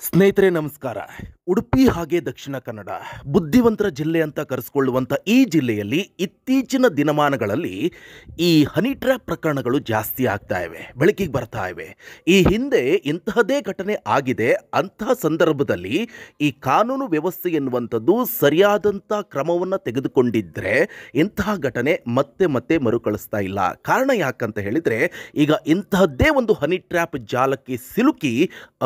ಸ್ನೇಹಿತರೆ ನಮಸ್ಕಾರ. ಉಡುಪಿ ಹಾಗೆ ದಕ್ಷಿಣ ಕನ್ನಡ ಬುದ್ಧಿವಂತರ ಜಿಲ್ಲೆ ಅಂತ ಕರೆಸಿಕೊಳ್ಳುವಂಥ ಈ ಜಿಲ್ಲೆಯಲ್ಲಿ ಇತ್ತೀಚಿನ ದಿನಮಾನಗಳಲ್ಲಿ ಈ ಹನಿ ಟ್ರ್ಯಾಪ್ ಪ್ರಕರಣಗಳು ಜಾಸ್ತಿ ಆಗ್ತಾ ಇವೆ, ಬೆಳಕಿಗೆ ಬರ್ತಾ ಇವೆ. ಈ ಹಿಂದೆ ಇಂತಹದೇ ಘಟನೆ ಆಗಿದೆ. ಅಂತಹ ಸಂದರ್ಭದಲ್ಲಿ ಈ ಕಾನೂನು ವ್ಯವಸ್ಥೆ ಎನ್ನುವಂಥದ್ದು ಸರಿಯಾದಂಥ ಕ್ರಮವನ್ನು ತೆಗೆದುಕೊಂಡಿದ್ದರೆ ಇಂತಹ ಘಟನೆ ಮತ್ತೆ ಮತ್ತೆ ಮರುಕಳಿಸ್ತಾ ಇಲ್ಲ. ಕಾರಣ ಯಾಕಂತ ಹೇಳಿದರೆ, ಈಗ ಇಂತಹದ್ದೇ ಒಂದು ಹನಿ ಟ್ರ್ಯಾಪ್ ಜಾಲಕ್ಕೆ ಸಿಲುಕಿ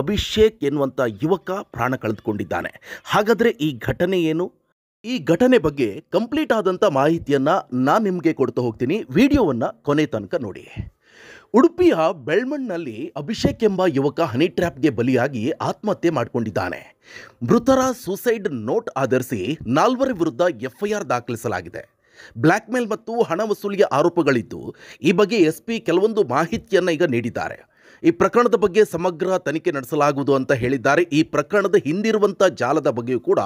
ಅಭಿಷೇಕ್ ಎನ್ನುವಂಥ ಯುವಕ ಪ್ರಾಣ ಕಳೆದುಕೊಂಡಿದ್ದಾನೆ. ಹಾಗಾದರೆ ಈ ಘಟನೆ ಏನು? ಈ ಘಟನೆ ಬಗ್ಗೆ ಕಂಪ್ಲೀಟ್ ಆದಂಥ ಮಾಹಿತಿಯನ್ನು ನಾನು ನಿಮಗೆ ಕೊಡ್ತಾ ಹೋಗ್ತೀನಿ. ವಿಡಿಯೋವನ್ನು ಕೊನೆ ತನಕ ನೋಡಿ. ಉಡುಪಿಯ ಬೆಳ್ಮಣ್ಣಿನಲ್ಲಿ ಅಭಿಷೇಕ್ ಎಂಬ ಯುವಕ ಹನಿ ಟ್ರ್ಯಾಪ್ಗೆ ಬಲಿಯಾಗಿ ಆತ್ಮಹತ್ಯೆ ಮಾಡಿಕೊಂಡಿದ್ದಾನೆ. ಮೃತರ ಸೂಸೈಡ್ ನೋಟ್ ಆಧರಿಸಿ 4 ವಿರುದ್ಧ ಎಫ್ಐಆರ್ ದಾಖಲಿಸಲಾಗಿದೆ. ಬ್ಲ್ಯಾಕ್ ಮೇಲ್ ಮತ್ತು ಹಣ ವಸೂಲಿಯ ಆರೋಪಗಳಿದ್ದು, ಈ ಬಗ್ಗೆ ಎಸ್ಪಿ ಕೆಲವೊಂದು ಮಾಹಿತಿಯನ್ನು ಈಗ ನೀಡಿದ್ದಾರೆ. ಈ ಪ್ರಕರಣದ ಬಗ್ಗೆ ಸಮಗ್ರ ತನಿಖೆ ನಡೆಸಲಾಗುವುದು ಅಂತ ಹೇಳಿದ್ದಾರೆ. ಈ ಪ್ರಕರಣದ ಹಿಂದಿರುವಂಥ ಜಾಲದ ಬಗ್ಗೆಯೂ ಕೂಡ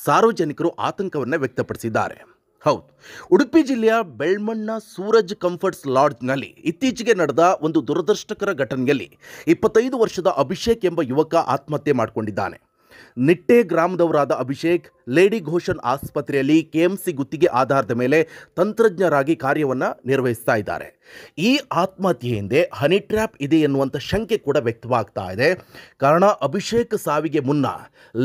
ಸಾರ್ವಜನಿಕರು ಆತಂಕವನ್ನು ವ್ಯಕ್ತಪಡಿಸಿದ್ದಾರೆ. ಹೌದು, ಉಡುಪಿ ಜಿಲ್ಲೆಯ ಬೆಳ್ಮಣ್ಣ ಸೂರಜ್ ಕಂಫರ್ಟ್ಸ್ ಲಾಡ್ಜ್ನಲ್ಲಿ ಇತ್ತೀಚೆಗೆ ನಡೆದ ಒಂದು ದುರದೃಷ್ಟಕರ ಘಟನೆಯಲ್ಲಿ 25 ವರ್ಷದ ಅಭಿಷೇಕ್ ಎಂಬ ಯುವಕ ಆತ್ಮಹತ್ಯೆ ಮಾಡಿಕೊಂಡಿದ್ದಾನೆ. ನಿಟ್ಟೆ ಗ್ರಾಮದವರಾದ ಅಭಿಷೇಕ್ ಲೇಡಿ ಘೋಷನ್ ಆಸ್ಪತ್ರೆಯಲ್ಲಿ ಕೆಎಂಸಿ ಗುತ್ತಿಗೆ ಆಧಾರದ ಮೇಲೆ ತಂತ್ರಜ್ಞರಾಗಿ ಕಾರ್ಯವನ್ನು ನಿರ್ವಹಿಸ್ತಾ ಇದ್ದಾರೆ. ಈ ಆತ್ಮಹತ್ಯೆ ಹಿಂದೆ ಹನಿ ಟ್ರ್ಯಾಪ್ ಇದೆ ಎನ್ನುವಂಥ ಶಂಕೆ ಕೂಡ ವ್ಯಕ್ತವಾಗ್ತಾ ಇದೆ. ಕಾರಣ, ಅಭಿಷೇಕ್ ಸಾವಿಗೆ ಮುನ್ನ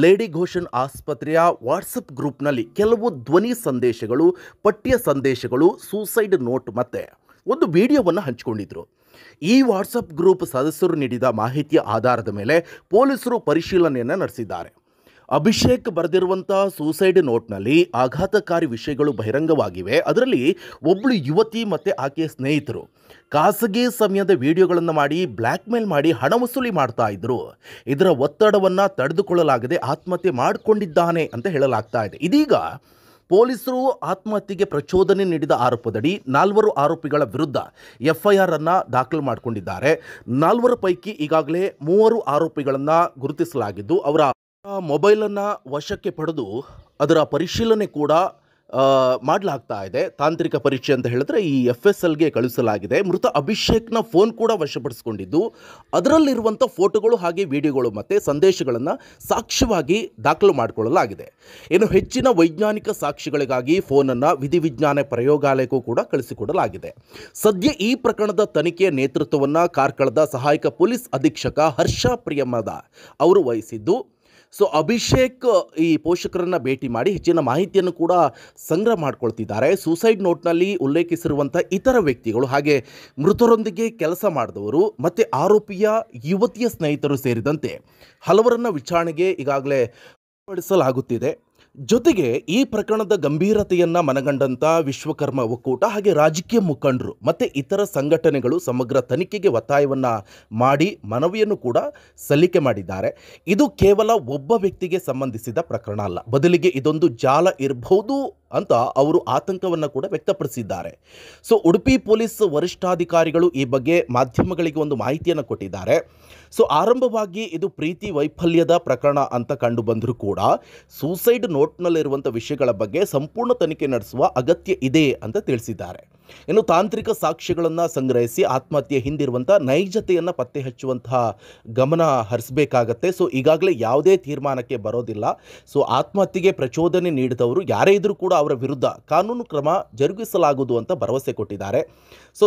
ಲೇಡಿ ಘೋಷನ್ ಆಸ್ಪತ್ರೆಯ ವಾಟ್ಸಪ್ ಗ್ರೂಪ್ನಲ್ಲಿ ಕೆಲವು ಧ್ವನಿ ಸಂದೇಶಗಳು, ಪಠ್ಯ ಸಂದೇಶಗಳು, ಸೂಸೈಡ್ ನೋಟ್ ಮತ್ತು ಒಂದು ವಿಡಿಯೋವನ್ನು ಹಂಚಿಕೊಂಡಿದ್ರು. ಈ ವಾಟ್ಸಪ್ ಗ್ರೂಪ್ ಸದಸ್ಯರು ನೀಡಿದ ಮಾಹಿತಿಯ ಆಧಾರದ ಮೇಲೆ ಪೊಲೀಸರು ಪರಿಶೀಲನೆಯನ್ನು ನಡೆಸಿದ್ದಾರೆ. ಅಭಿಷೇಕ್ ಬರೆದಿರುವಂಥ ಸೂಸೈಡ್ ನೋಟ್ನಲ್ಲಿ ಆಘಾತಕಾರಿ ವಿಷಯಗಳು ಬಹಿರಂಗವಾಗಿವೆ. ಅದರಲ್ಲಿ ಒಬ್ಬಳು ಯುವತಿ ಮತ್ತು ಆಕೆಯ ಸ್ನೇಹಿತರು ಖಾಸಗಿ ಸಮಯದ ವಿಡಿಯೋಗಳನ್ನು ಮಾಡಿ ಬ್ಲ್ಯಾಕ್ ಮೇಲ್ ಮಾಡಿ ಹಣ ವಸೂಲಿ ಮಾಡ್ತಾ ಇದ್ರು. ಇದರ ಒತ್ತಡವನ್ನು ತಡೆದುಕೊಳ್ಳಲಾಗದೆ ಆತ್ಮಹತ್ಯೆ ಮಾಡಿಕೊಂಡಿದ್ದಾನೆ ಅಂತ ಹೇಳಲಾಗ್ತಾ ಇದೆ. ಇದೀಗ ಪೊಲೀಸರು ಆತ್ಮಹತ್ಯೆಗೆ ಪ್ರಚೋದನೆ ನೀಡಿದ ಆರೋಪದಡಿ 4 ಆರೋಪಿಗಳ ವಿರುದ್ಧ ಎಫ್ಐಆರ್ ಅನ್ನು ದಾಖಲು ಮಾಡಿಕೊಂಡಿದ್ದಾರೆ. 4 ಪೈಕಿ ಈಗಾಗಲೇ 3 ಆರೋಪಿಗಳನ್ನು ಗುರುತಿಸಲಾಗಿದ್ದು, ಅವರ ಮೊಬೈಲನ್ನು ವಶಕ್ಕೆ ಪಡೆದು ಅದರ ಪರಿಶೀಲನೆ ಕೂಡ ಮಾಡಲಾಗ್ತಾ ಇದೆ. ತಾಂತ್ರಿಕ ಪರೀಕ್ಷೆ ಅಂತ ಹೇಳಿದ್ರೆ ಈ FSLಗೆ ಕಳುಹಿಸಲಾಗಿದೆ. ಮೃತ ಅಭಿಷೇಕ್ನ ಫೋನ್ ಕೂಡ ವಶಪಡಿಸಿಕೊಂಡಿದ್ದು, ಅದರಲ್ಲಿರುವಂಥ ಫೋಟೋಗಳು ಹಾಗೆ ವಿಡಿಯೋಗಳು ಮತ್ತು ಸಂದೇಶಗಳನ್ನು ಸಾಕ್ಷ್ಯವಾಗಿ ದಾಖಲು ಮಾಡಿಕೊಳ್ಳಲಾಗಿದೆ. ಇನ್ನು ಹೆಚ್ಚಿನ ವೈಜ್ಞಾನಿಕ ಸಾಕ್ಷಿಗಳಿಗಾಗಿ ಫೋನನ್ನು ವಿಧಿವಿಜ್ಞಾನ ಪ್ರಯೋಗಾಲಯಕ್ಕೂ ಕೂಡ ಕಳಿಸಿಕೊಡಲಾಗಿದೆ. ಸದ್ಯ ಈ ಪ್ರಕರಣದ ತನಿಖೆಯ ನೇತೃತ್ವವನ್ನು ಕಾರ್ಕಳದ ಸಹಾಯಕ ಪೊಲೀಸ್ ಅಧೀಕ್ಷಕ ಹರ್ಷ ಪ್ರಿಯಮದ ಅವರು ವಹಿಸಿದ್ದು, ಅಭಿಷೇಕ್ ಈ ಪೋಷಕರನ್ನು ಭೇಟಿ ಮಾಡಿ ಹೆಚ್ಚಿನ ಮಾಹಿತಿಯನ್ನು ಕೂಡ ಸಂಗ್ರಹ ಮಾಡಿಕೊಳ್ತಿದ್ದಾರೆ. ಸೂಸೈಡ್ ನೋಟ್ನಲ್ಲಿ ಉಲ್ಲೇಖಿಸಿರುವಂಥ ಇತರ ವ್ಯಕ್ತಿಗಳು ಹಾಗೆ ಮೃತರೊಂದಿಗೆ ಕೆಲಸ ಮಾಡಿದವರು ಮತ್ತು ಆರೋಪಿಯ ಯುವತಿಯ ಸ್ನೇಹಿತರು ಸೇರಿದಂತೆ ಹಲವರನ್ನು ವಿಚಾರಣೆಗೆ ಈಗಾಗಲೇ ಪಡಿಸಲಾಗುತ್ತಿದೆ. ಜೊತೆಗೆ ಈ ಪ್ರಕರಣದ ಗಂಭೀರತೆಯನ್ನು ಮನಗಂಡಂಥ ವಿಶ್ವಕರ್ಮ ಒಕ್ಕೂಟ ಹಾಗೆ ರಾಜಕೀಯ ಮುಖಂಡರು ಮತ್ತು ಇತರ ಸಂಘಟನೆಗಳು ಸಮಗ್ರ ತನಿಖೆಗೆ ಒತ್ತಾಯವನ್ನು ಮಾಡಿ ಮನವಿಯನ್ನು ಕೂಡ ಸಲ್ಲಿಕೆ ಮಾಡಿದ್ದಾರೆ. ಇದು ಕೇವಲ ಒಬ್ಬ ವ್ಯಕ್ತಿಗೆ ಸಂಬಂಧಿಸಿದ ಪ್ರಕರಣ ಅಲ್ಲ, ಬದಲಿಗೆ ಇದೊಂದು ಜಾಲ ಇರಬಹುದು ಅಂತ ಅವರು ಆತಂಕವನ್ನು ಕೂಡ ವ್ಯಕ್ತಪಡಿಸಿದ್ದಾರೆ. ಉಡುಪಿ ಪೊಲೀಸ್ ವರಿಷ್ಠಾಧಿಕಾರಿಗಳು ಈ ಬಗ್ಗೆ ಮಾಧ್ಯಮಗಳಿಗೆ ಒಂದು ಮಾಹಿತಿಯನ್ನು ಕೊಟ್ಟಿದ್ದಾರೆ. ಆರಂಭವಾಗಿ ಇದು ಪ್ರೀತಿ ವೈಫಲ್ಯದ ಪ್ರಕರಣ ಅಂತ ಕಂಡು ಬಂದರೂ ಕೂಡ ಸೂಸೈಡ್ ನೋಟ್ನಲ್ಲಿರುವಂಥ ವಿಷಯಗಳ ಬಗ್ಗೆ ಸಂಪೂರ್ಣ ತನಿಖೆ ನಡೆಸುವ ಅಗತ್ಯ ಇದೆ ಅಂತ ತಿಳಿಸಿದ್ದಾರೆ. ಇನ್ನು ತಾಂತ್ರಿಕ ಸಾಕ್ಷ್ಯಗಳನ್ನು ಸಂಗ್ರಹಿಸಿ ಆತ್ಮಹತ್ಯೆ ಹಿಂದಿರುವಂಥ ನೈಜತೆಯನ್ನು ಪತ್ತೆ ಹಚ್ಚುವಂತಹ ಗಮನ ಹರಿಸಬೇಕಾಗತ್ತೆ. ಈಗಾಗಲೇ ಯಾವುದೇ ತೀರ್ಮಾನಕ್ಕೆ ಬರೋದಿಲ್ಲ. ಆತ್ಮಹತ್ಯೆಗೆ ಪ್ರಚೋದನೆ ನೀಡಿದವರು ಯಾರೇ ಇದ್ದರೂ ಕೂಡ ಅವರ ವಿರುದ್ಧ ಕಾನೂನು ಕ್ರಮ ಜರುಗಿಸಲಾಗುವುದು ಅಂತ ಭರವಸೆ ಕೊಟ್ಟಿದ್ದಾರೆ.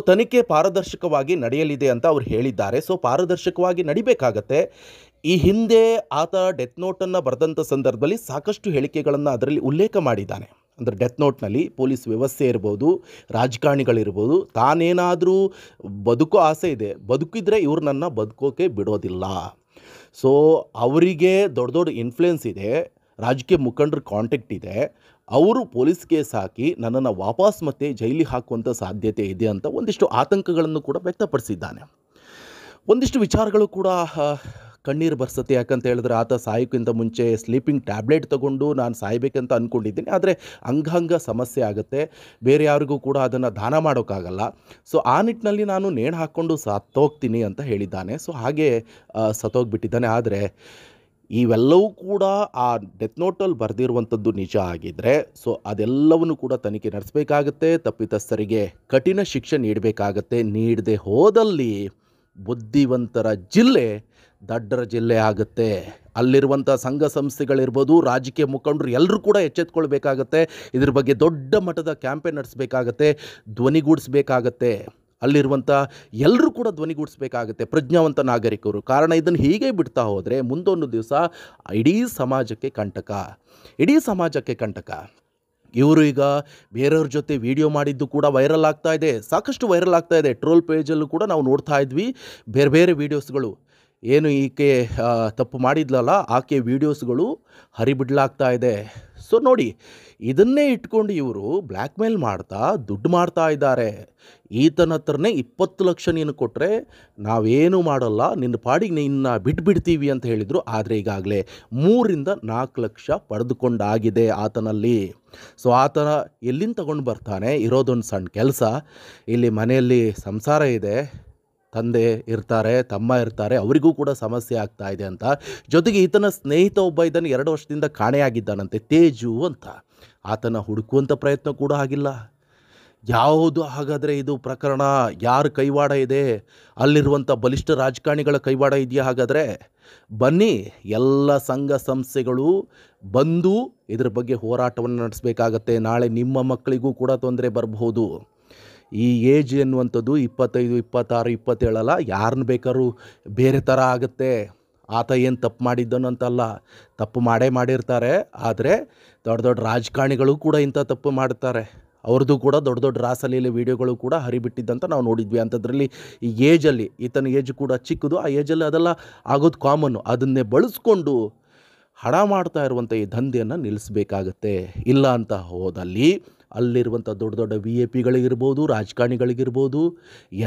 ತನಿಖೆ ಪಾರದರ್ಶಕವಾಗಿ ನಡೆಯಲಿದೆ ಅಂತ ಅವರು ಹೇಳಿದ್ದಾರೆ. ಪಾರದರ್ಶಕವಾಗಿ ನಡಿಬೇಕಾಗತ್ತೆ. ಈ ಹಿಂದೆ ಆತ ಡೆತ್ ನೋಟನ್ನು ಬರೆದಂಥ ಸಂದರ್ಭದಲ್ಲಿ ಸಾಕಷ್ಟು ಹೇಳಿಕೆಗಳನ್ನು ಅದರಲ್ಲಿ ಉಲ್ಲೇಖ ಮಾಡಿದ್ದಾನೆ. ಅಂದರೆ ಡೆತ್ ನೋಟ್ನಲ್ಲಿ ಪೊಲೀಸ್ ವ್ಯವಸ್ಥೆ ಇರ್ಬೋದು, ರಾಜಕಾರಣಿಗಳಿರ್ಬೋದು, ತಾನೇನಾದರೂ ಬದುಕೋ ಆಸೆ ಇದೆ, ಬದುಕಿದ್ರೆ ಇವ್ರು ನನ್ನ ಬದುಕೋಕೆ ಬಿಡೋದಿಲ್ಲ. ಅವರಿಗೆ ದೊಡ್ಡ ದೊಡ್ಡ ಇನ್ಫ್ಲುಯೆನ್ಸ್ ಇದೆ, ರಾಜಕೀಯ ಮುಖಂಡರ ಕಾಂಟ್ಯಾಕ್ಟ್ ಇದೆ, ಅವರು ಪೊಲೀಸ್ ಕೇಸ್ ಹಾಕಿ ನನ್ನನ್ನು ವಾಪಸ್ ಮತ್ತೆ ಜೈಲಿಗೆ ಹಾಕುವಂಥ ಸಾಧ್ಯತೆ ಇದೆ ಅಂತ ಒಂದಿಷ್ಟು ಆತಂಕಗಳನ್ನು ಕೂಡ ವ್ಯಕ್ತಪಡಿಸಿದ್ದಾನೆ. ಒಂದಿಷ್ಟು ವಿಚಾರಗಳು ಕೂಡ ಕಣ್ಣೀರು ಬರ್ಸತ್ತೆ. ಯಾಕಂತ ಹೇಳಿದ್ರೆ ಆತ ಸಾಯೋಕ್ಕಿಂತ ಮುಂಚೆ ಸ್ಲೀಪಿಂಗ್ ಟ್ಯಾಬ್ಲೆಟ್ ತೊಗೊಂಡು ನಾನು ಸಾಯಬೇಕಂತ ಅಂದ್ಕೊಂಡಿದ್ದೀನಿ, ಆದರೆ ಅಂಗಾಂಗ ಸಮಸ್ಯೆ ಆಗುತ್ತೆ, ಬೇರೆ ಯಾರಿಗೂ ಕೂಡ ಅದನ್ನು ದಾನ ಮಾಡೋಕ್ಕಾಗಲ್ಲ. ಆ ನಿಟ್ಟಿನಲ್ಲಿ ನಾನು ನೇಣು ಹಾಕ್ಕೊಂಡು ಸತ್ತೋಗ್ತೀನಿ ಅಂತ ಹೇಳಿದ್ದಾನೆ. ಹಾಗೆ ಸತ್ತೋಗ್ಬಿಟ್ಟಿದ್ದಾನೆ. ಆದರೆ ಇವೆಲ್ಲವೂ ಕೂಡ ಆ ಡೆತ್ ನೋಟಲ್ಲಿ ಬರೆದಿರುವಂಥದ್ದು ನಿಜ ಆಗಿದ್ದರೆ ಅದೆಲ್ಲವನ್ನು ಕೂಡ ತನಿಖೆ ನಡೆಸಬೇಕಾಗತ್ತೆ. ತಪ್ಪಿತಸ್ಥರಿಗೆ ಕಠಿಣ ಶಿಕ್ಷೆ ನೀಡಬೇಕಾಗತ್ತೆ. ನೀಡದೆ ಹೋದಲ್ಲಿ ಬುದ್ಧಿವಂತರ ಜಿಲ್ಲೆ ದಡ್ಡರ ಜಿಲ್ಲೆ ಆಗುತ್ತೆ. ಅಲ್ಲಿರುವಂಥ ಸಂಘ ಸಂಸ್ಥೆಗಳಿರ್ಬೋದು, ರಾಜಕೀಯ ಮುಖಂಡರು ಎಲ್ಲರೂ ಕೂಡ ಎಚ್ಚೆತ್ಕೊಳ್ಬೇಕಾಗತ್ತೆ. ಇದ್ರ ಬಗ್ಗೆ ದೊಡ್ಡ ಮಟ್ಟದ ಕ್ಯಾಂಪೇನ್ ನಡೆಸಬೇಕಾಗತ್ತೆ, ಧ್ವನಿಗೂಡಿಸ್ಬೇಕಾಗತ್ತೆ. ಅಲ್ಲಿರುವಂಥ ಎಲ್ಲರೂ ಕೂಡ ಧ್ವನಿಗೂಡಿಸ್ಬೇಕಾಗತ್ತೆ, ಪ್ರಜ್ಞಾವಂತ ನಾಗರಿಕರು. ಕಾರಣ ಇದನ್ನು ಹೀಗೆ ಬಿಡ್ತಾ ಹೋದರೆ ಮುಂದೊಂದು ದಿವಸ ಇಡೀ ಸಮಾಜಕ್ಕೆ ಕಂಟಕ, ಇಡೀ ಸಮಾಜಕ್ಕೆ ಕಂಟಕ. ಇವರು ಈಗ ಬೇರೆಯವ್ರ ಜೊತೆ ವಿಡಿಯೋ ಮಾಡಿದ್ದು ಕೂಡ ವೈರಲ್ ಆಗ್ತಾ ಇದೆ, ಸಾಕಷ್ಟು ವೈರಲ್ ಆಗ್ತಾ ಇದೆ. ಟ್ರೋಲ್ ಪೇಜಲ್ಲೂ ಕೂಡ ನಾವು ನೋಡ್ತಾ ಇದ್ವಿ ಬೇರೆ ಬೇರೆ ವೀಡಿಯೋಸ್ಗಳು. ಏನು ಈಕೆ ತಪ್ಪು ಮಾಡಿದ್ಲಲ್ಲ, ಆಕೆ ವೀಡಿಯೋಸ್ಗಳು ಹರಿಬಿಡ್ಲಾಗ್ತಾ ಇದೆ. ಸೊ ನೋಡಿ, ಇದನ್ನೇ ಇಟ್ಕೊಂಡು ಇವರು ಬ್ಲ್ಯಾಕ್ ಮೇಲ್ ಮಾಡ್ತಾ ದುಡ್ಡು ಮಾಡ್ತಾ ಇದ್ದಾರೆ. ಈತನ ಹತ್ರನೇ 20 ಲಕ್ಷ ನೀನು ಕೊಟ್ಟರೆ ನಾವೇನು ಮಾಡಲ್ಲ, ನಿನ್ನ ಪಾಡಿಗೆ ನಿನ್ನ ಬಿಟ್ಬಿಡ್ತೀವಿ ಅಂತ ಹೇಳಿದರು. ಆದರೆ ಈಗಾಗಲೇ 3-4 ಲಕ್ಷ ಪಡೆದುಕೊಂಡಾಗಿದೆ ಆತನಲ್ಲಿ. ಸೊ ಆತನ ಎಲ್ಲಿಂದ ತಗೊಂಡು ಬರ್ತಾನೆ? ಇರೋದೊಂದು ಸಣ್ಣ ಕೆಲಸ, ಇಲ್ಲಿ ಮನೆಯಲ್ಲಿ ಸಂಸಾರ ಇದೆ, ತಂದೆ ಇರ್ತಾರೆ, ತಮ್ಮ ಇರ್ತಾರೆ, ಅವರಿಗೂ ಕೂಡ ಸಮಸ್ಯೆ ಆಗ್ತಾ ಇದೆ ಅಂತ. ಜೊತೆಗೆ ಈತನ ಸ್ನೇಹಿತ ಒಬ್ಬ ಇದನ್ನು 2 ವರ್ಷದಿಂದ ಕಾಣೆಯಾಗಿದ್ದಾನಂತೆ, ತೇಜು ಅಂತ. ಆತನ ಹುಡುಕುವಂಥ ಪ್ರಯತ್ನ ಕೂಡ ಆಗಿಲ್ಲ. ಯಾವುದು ಹಾಗಾದರೆ ಇದು ಪ್ರಕರಣ? ಯಾರ ಕೈವಾಡ ಇದೆ? ಅಲ್ಲಿರುವಂಥ ಬಲಿಷ್ಠ ರಾಜಕಾರಣಿಗಳ ಕೈವಾಡ ಇದೆಯಾ? ಹಾಗಾದರೆ ಬನ್ನಿ, ಎಲ್ಲ ಸಂಘ ಸಂಸ್ಥೆಗಳು ಬಂದು ಇದ್ರ ಬಗ್ಗೆ ಹೋರಾಟವನ್ನು ನಡೆಸಬೇಕಾಗತ್ತೆ. ನಾಳೆ ನಿಮ್ಮ ಮಕ್ಕಳಿಗೂ ಕೂಡ ತೊಂದರೆ ಬರಬಹುದು. ಈ ಏಜ್ ಎನ್ನುವಂಥದ್ದು 25, 26, 27 ಅಲ್ಲ, ಯಾರನ್ನ ಬೇಕಾದ್ರೂ ಬೇರೆ ಥರ ಆಗುತ್ತೆ. ಆತ ಏನು ತಪ್ಪು ಮಾಡಿದ್ದನು ಅಂತಲ್ಲ, ತಪ್ಪು ಮಾಡಿರ್ತಾರೆ. ಆದರೆ ದೊಡ್ಡ ದೊಡ್ಡ ರಾಜಕಾರಣಿಗಳು ಕೂಡ ಇಂಥ ತಪ್ಪು ಮಾಡ್ತಾರೆ. ಅವ್ರದ್ದು ಕೂಡ ದೊಡ್ಡ ದೊಡ್ಡ ರಾಸಲೀಲೆ ವೀಡಿಯೋಗಳು ಕೂಡ ಹರಿಬಿಟ್ಟಿದ್ದಂತ ನಾವು ನೋಡಿದ್ವಿ. ಅಂಥದ್ರಲ್ಲಿ ಈ ಏಜಲ್ಲಿ, ಈತನ ಏಜ್ ಕೂಡ ಚಿಕ್ಕದು, ಆ ಏಜಲ್ಲಿ ಅದೆಲ್ಲ ಆಗೋದು ಕಾಮನ್ನು. ಅದನ್ನೇ ಬಳಸ್ಕೊಂಡು ಹಣ ಮಾಡ್ತಾ ಇರುವಂಥ ಈ ದಂಧೆಯನ್ನು ನಿಲ್ಲಿಸಬೇಕಾಗತ್ತೆ. ಇಲ್ಲ ಅಂತ ಹೋದಲ್ಲಿ ಅಲ್ಲಿರುವಂಥ ದೊಡ್ಡ ದೊಡ್ಡ VIP ಗಳಿಗಿರ್ಬೋದು, ರಾಜಕಾರಣಿಗಳಿಗಿರ್ಬೋದು,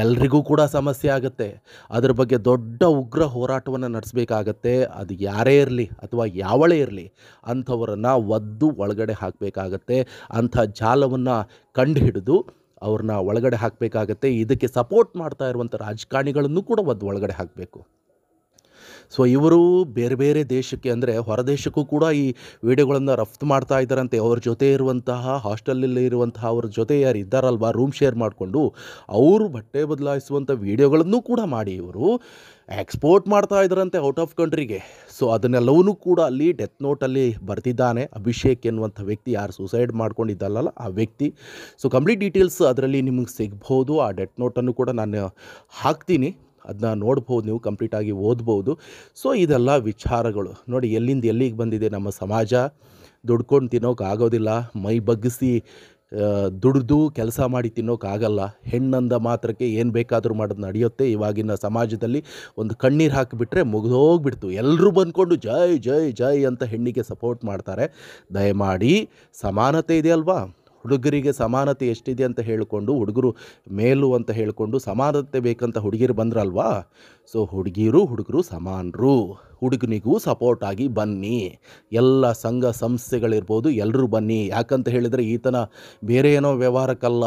ಎಲ್ರಿಗೂ ಕೂಡ ಸಮಸ್ಯೆ ಆಗುತ್ತೆ. ಅದ್ರ ಬಗ್ಗೆ ದೊಡ್ಡ ಉಗ್ರ ಹೋರಾಟವನ್ನು ನಡೆಸಬೇಕಾಗತ್ತೆ. ಅದು ಯಾರೇ ಇರಲಿ ಅಥವಾ ಯಾವಳೇ ಇರಲಿ, ಅಂಥವರನ್ನು ಒದ್ದು ಒಳಗಡೆ ಹಾಕಬೇಕಾಗತ್ತೆ. ಅಂಥ ಜಾಲವನ್ನು ಕಂಡುಹಿಡಿದು ಅವ್ರನ್ನ ಒಳಗಡೆ ಹಾಕಬೇಕಾಗತ್ತೆ. ಇದಕ್ಕೆ ಸಪೋರ್ಟ್ ಮಾಡ್ತಾ ಇರುವಂಥ ರಾಜಕಾರಣಿಗಳನ್ನು ಕೂಡ ಒದ್ದು ಒಳಗಡೆ ಹಾಕಬೇಕು. ಸೊ ಇವರು ಬೇರೆ ಬೇರೆ ದೇಶಕ್ಕೆ, ಅಂದರೆ ಹೊರದೇಶಕ್ಕೂ ಕೂಡ ಈ ವಿಡಿಯೋಗಳನ್ನು ರಫ್ತು ಮಾಡ್ತಾ ಇದ್ದಾರಂತೆ. ಅವ್ರ ಜೊತೆ ಇರುವಂತಹ ಹಾಸ್ಟೆಲಲ್ಲಿ ಇರುವಂತಹ ಅವ್ರ ಜೊತೆ ಯಾರು ಇದ್ದಾರಲ್ವ, ರೂಮ್ ಶೇರ್ ಮಾಡಿಕೊಂಡು ಅವರು ಬಟ್ಟೆ ಬದಲಾಯಿಸುವಂಥ ವಿಡಿಯೋಗಳನ್ನು ಕೂಡ ಮಾಡಿ ಇವರು ಎಕ್ಸ್ಪೋರ್ಟ್ ಮಾಡ್ತಾ ಇದ್ದಾರಂತೆ ಔಟ್ ಆಫ್ ಕಂಟ್ರಿಗೆ. ಸೊ ಅದನ್ನೆಲ್ಲವೂ ಕೂಡ ಅಲ್ಲಿ ಡೆತ್ ನೋಟಲ್ಲಿ ಬರ್ತಿದ್ದಾನೆ ಅಭಿಷೇಕ್ ಎನ್ನುವಂಥ ವ್ಯಕ್ತಿ, ಯಾರು ಸೂಸೈಡ್ ಮಾಡ್ಕೊಂಡಿದ್ದಲ್ಲ ಆ ವ್ಯಕ್ತಿ. ಸೊ ಕಂಪ್ಲೀಟ್ ಡೀಟೇಲ್ಸ್ ಅದರಲ್ಲಿ ನಿಮಗೆ ಸಿಗ್ಬೋದು. ಆ ಡೆತ್ ನೋಟನ್ನು ಕೂಡ ನಾನು ಹಾಕ್ತೀನಿ, ಅದನ್ನ ನೋಡ್ಬೋದು, ನೀವು ಕಂಪ್ಲೀಟಾಗಿ ಓದ್ಬೋದು. ಸೊ ಇದೆಲ್ಲ ವಿಚಾರಗಳು ನೋಡಿ, ಎಲ್ಲಿಂದ ಎಲ್ಲಿಗೆ ಬಂದಿದೆ ನಮ್ಮ ಸಮಾಜ. ದುಡ್ಕೊಂಡು ತಿನ್ನೋಕ್ಕಾಗೋದಿಲ್ಲ, ಮೈ ಬಗ್ಗಿಸಿ ದುಡಿದು ಕೆಲಸ ಮಾಡಿ ತಿನ್ನೋಕ್ಕಾಗಲ್ಲ. ಹೆಣ್ಣಂದ ಮಾತ್ರಕ್ಕೆ ಏನು ಬೇಕಾದರೂ ಮಾಡೋದು ನಡೆಯುತ್ತೆ. ಇವಾಗಿನ ಸಮಾಜದಲ್ಲಿ ಒಂದು ಕಣ್ಣೀರು ಹಾಕಿಬಿಟ್ರೆ ಮುಗಿದೋಗ್ಬಿಡ್ತು. ಎಲ್ಲರೂ ಬಂದ್ಕೊಂಡು ಜೈ ಜೈ ಜೈ ಅಂತ ಹೆಣ್ಣಿಗೆ ಸಪೋರ್ಟ್ ಮಾಡ್ತಾರೆ. ದಯಮಾಡಿ ಸಮಾನತೆ ಇದೆ ಅಲ್ವಾ, ಹುಡುಗರಿಗೆ ಸಮಾನತೆ ಎಷ್ಟಿದೆ ಅಂತ ಹೇಳಿಕೊಂಡು, ಹುಡುಗರು ಮೇಲು ಅಂತ ಹೇಳಿಕೊಂಡು ಸಮಾನತೆ ಬೇಕಂತ ಹುಡುಗಿರು ಬಂದ್ರಲ್ವಾ. ಸೊ ಹುಡುಗರು ಸಮಾನರು, ಹುಡುಗನಿಗೂ ಸಪೋರ್ಟ್ ಆಗಿ ಬನ್ನಿ. ಎಲ್ಲ ಸಂಘ ಸಂಸ್ಥೆಗಳಿರ್ಬೋದು, ಎಲ್ಲರೂ ಬನ್ನಿ. ಯಾಕಂತ ಹೇಳಿದರೆ ಈತನ ಬೇರೆ ಏನೋ ವ್ಯವಹಾರಕ್ಕಲ್ಲ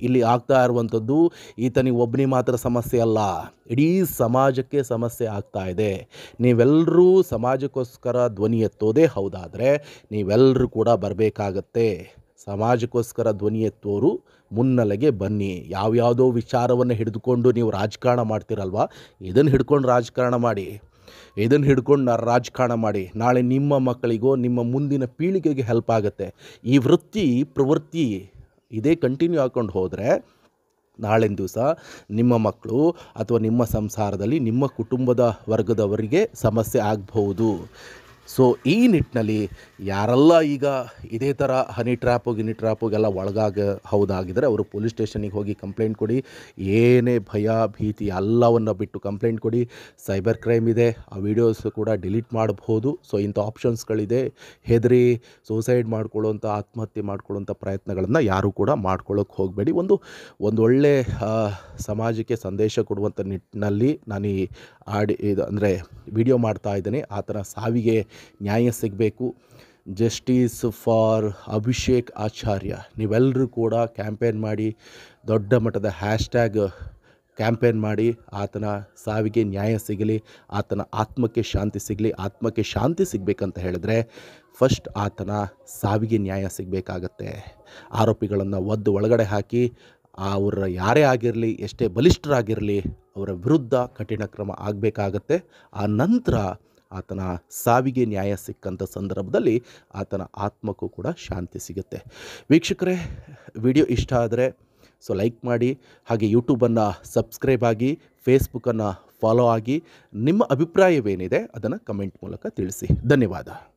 ಇಲ್ಲಿ ಆಗ್ತಾ ಇರುವಂಥದ್ದು. ಈತನಿಗೆ ಒಬ್ಬನಿಗೆ ಮಾತ್ರ ಸಮಸ್ಯೆ ಅಲ್ಲ, ಇಡೀ ಸಮಾಜಕ್ಕೆ ಸಮಸ್ಯೆ ಆಗ್ತಾ ಇದೆ. ನೀವೆಲ್ಲರೂ ಸಮಾಜಕ್ಕೋಸ್ಕರ ಧ್ವನಿ ಎತ್ತೋದೇ ಹೌದಾದರೆ ನೀವೆಲ್ಲರೂ ಕೂಡ ಬರಬೇಕಾಗತ್ತೆ. ಸಮಾಜಕ್ಕೋಸ್ಕರ ಧ್ವನಿ ಎತ್ತೋರು ಮುನ್ನೆಲೆಗೆ ಬನ್ನಿ. ಯಾವ್ಯಾವುದೋ ವಿಚಾರವನ್ನು ಹಿಡಿದುಕೊಂಡು ನೀವು ರಾಜಕಾರಣ ಮಾಡ್ತೀರಲ್ವ, ಇದನ್ನು ಹಿಡ್ಕೊಂಡು ರಾಜಕಾರಣ ಮಾಡಿ, ಇದನ್ನು ಹಿಡ್ಕೊಂಡು ರಾಜಕಾರಣ ಮಾಡಿ. ನಾಳೆ ನಿಮ್ಮ ಮಕ್ಕಳಿಗೋ ನಿಮ್ಮ ಮುಂದಿನ ಪೀಳಿಗೆಗೆ ಹೆಲ್ಪ್ ಆಗುತ್ತೆ. ಈ ವೃತ್ತಿ ಪ್ರವೃತ್ತಿ ಇದೇ ಕಂಟಿನ್ಯೂ ಹಾಕ್ಕೊಂಡು ಹೋದರೆ ನಾಳಿನ ದಿವಸ ನಿಮ್ಮ ಮಕ್ಕಳು ಅಥವಾ ನಿಮ್ಮ ಸಂಸಾರದಲ್ಲಿ ನಿಮ್ಮ ಕುಟುಂಬದ ವರ್ಗದವರಿಗೆ ಸಮಸ್ಯೆ ಆಗಬಹುದು. ಸೊ ಈ ನಿಟ್ಟಿನಲ್ಲಿ ಯಾರೆಲ್ಲ ಈಗ ಇದೇ ಥರ ಹನಿ ಟ್ರ್ಯಾಪುಗೆಲ್ಲ ಹೌದಾಗಿದ್ದರೆ ಅವರು ಪೊಲೀಸ್ ಸ್ಟೇಷನಿಗೆ ಹೋಗಿ ಕಂಪ್ಲೇಂಟ್ ಕೊಡಿ. ಏನೇ ಭಯ ಭೀತಿ ಎಲ್ಲವನ್ನು ಬಿಟ್ಟು ಕಂಪ್ಲೇಂಟ್ ಕೊಡಿ. ಸೈಬರ್ ಕ್ರೈಮ್ ಇದೆ, ಆ ವಿಡಿಯೋಸ್ ಕೂಡ ಡಿಲೀಟ್ ಮಾಡಬಹುದು. ಸೊ ಇಂಥ ಆಪ್ಷನ್ಸ್ಗಳಿದೆ. ಹೆದರಿ ಸೂಸೈಡ್ ಮಾಡ್ಕೊಳ್ಳೋಂಥ, ಆತ್ಮಹತ್ಯೆ ಮಾಡ್ಕೊಳ್ಳೋಂಥ ಪ್ರಯತ್ನಗಳನ್ನು ಯಾರೂ ಕೂಡ ಮಾಡ್ಕೊಳ್ಳೋಕೆ ಹೋಗಬೇಡಿ. ಒಂದೊಳ್ಳೆ ಸಮಾಜಕ್ಕೆ ಸಂದೇಶ ಕೊಡುವಂಥ ನಿಟ್ಟಿನಲ್ಲಿ ನಾನು ಈ ಅಂದರೆ ವಿಡಿಯೋ ಮಾಡ್ತಾ ಇದ್ದೇನೆ. ಆತನ ಸಾವಿಗೆ ನ್ಯಾಯ ಸಿಗಬೇಕು. ಜಸ್ಟಿಸ್ ಫಾರ್ ಅಭಿಷೇಕ್ ಆಚಾರ್ಯ ನೀವೆಲ್ಲರೂ ಕೂಡ ಕ್ಯಾಂಪೇನ್ ಮಾಡಿ, ದೊಡ್ಡ ಮಟ್ಟದ ಹ್ಯಾಶ್ಟ್ಯಾಗ್ ಕ್ಯಾಂಪೇನ್ ಮಾಡಿ, ಆತನ ಸಾವಿಗೆ ನ್ಯಾಯ ಸಿಗಲಿ, ಆತನ ಆತ್ಮಕ್ಕೆ ಶಾಂತಿ ಸಿಗಲಿ. ಆತ್ಮಕ್ಕೆ ಶಾಂತಿ ಸಿಗಬೇಕಂತ ಹೇಳಿದ್ರೆ ಫಸ್ಟ್ ಆತನ ಸಾವಿಗೆ ನ್ಯಾಯ ಸಿಗಬೇಕಾಗತ್ತೆ. ಆರೋಪಿಗಳನ್ನು ಒದ್ದು ಒಳಗಡೆ ಹಾಕಿ, ಅವರು ಯಾರೇ ಆಗಿರಲಿ, ಎಷ್ಟೇ ಬಲಿಷ್ಠರಾಗಿರಲಿ, ಅವರ ವಿರುದ್ಧ ಕಠಿಣ ಕ್ರಮ ಆಗಬೇಕಾಗತ್ತೆ. ಆ ನಂತರ ಆತನ ಸಾವಿಗೆ ನ್ಯಾಯ ಸಿಕ್ಕಂಥ ಸಂದರ್ಭದಲ್ಲಿ ಆತನ ಆತ್ಮಕ್ಕೂ ಕೂಡ ಶಾಂತಿ ಸಿಗುತ್ತೆ. ವೀಕ್ಷಕರೇ, ವಿಡಿಯೋ ಇಷ್ಟ ಆದರೆ ಲೈಕ್ ಮಾಡಿ, ಹಾಗೆ ಯೂಟ್ಯೂಬನ್ನು ಸಬ್ಸ್ಕ್ರೈಬ್ ಆಗಿ, ಫೇಸ್ಬುಕ್ಕನ್ನು ಫಾಲೋ ಆಗಿ, ನಿಮ್ಮ ಅಭಿಪ್ರಾಯವೇನಿದೆ ಅದನ್ನು ಕಮೆಂಟ್ ಮೂಲಕ ತಿಳಿಸಿ. ಧನ್ಯವಾದ.